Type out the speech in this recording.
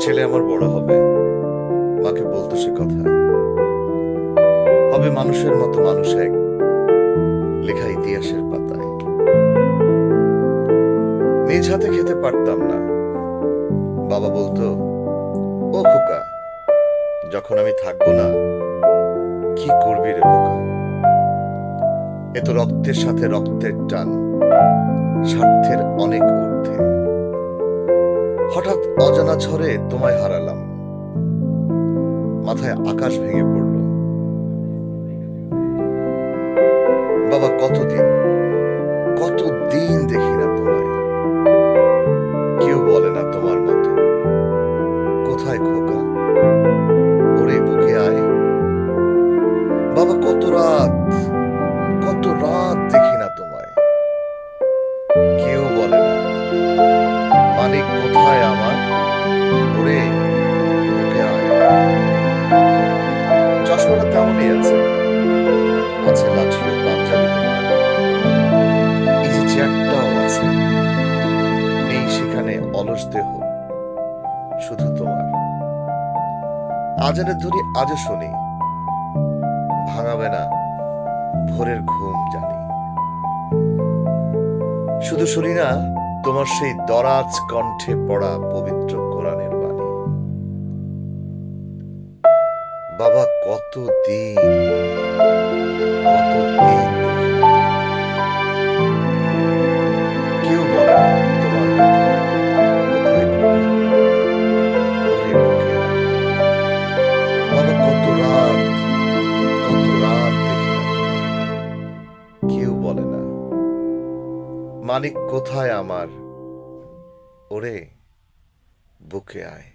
ছেলে আমার বড় হবে, মাকে বলতো সে কথা, হবে মানুষের মতো মানুষ এক, লেখা ইতিহাসের পাতায়। নিজ হাতে খেতে পারতাম না, বাবা বলতো, ও খোকা, যখন আমি থাকবো না কি করবি রে বোকা। এ তো রক্তের সাথে রক্তের টান, স্বার্থের অনেক ঊর্ধ্বে। হঠাৎ অজানা ঝড়ে তোমায় হারালাম, মাথায় আকাশ ভেঙে পড়ল। বাবা কতদিন কতদিন দেখি না তোমায়, কেউ বলে না তোমার মতো কোথায় খোকা, ওরে বুকে আয়। বাবা কত রাত দেখি না তোমায়, কেউ বলে না মানিক কোথায় আমার, ওরে বুকে আয়। চশমাটা তেমনই আছে, আছে লাঠি ও পাঞ্জাবি তোমার, এই যে চেয়ারটাও আছে, নেই সেখানে অলস দেহ, শুধু তোমার। আজানের ধ্বনি আজও শুনি, ভাঙাবে না ভোরের ঘুম জানি। শুধু শুনি না তোমার সেই দরাজ কণ্ঠে পড়া পবিত্র কোরআনের বাণী। বাবা কতদিন দেখি না, কেউ বলে না তোমার মতো কোথায় খোকা, ওরে বুকে আয়। বাবা কত রাত দেখি না তোমায়, কেউ বলে না মানিক কোথায় আমার, ওরে বুকে আয়।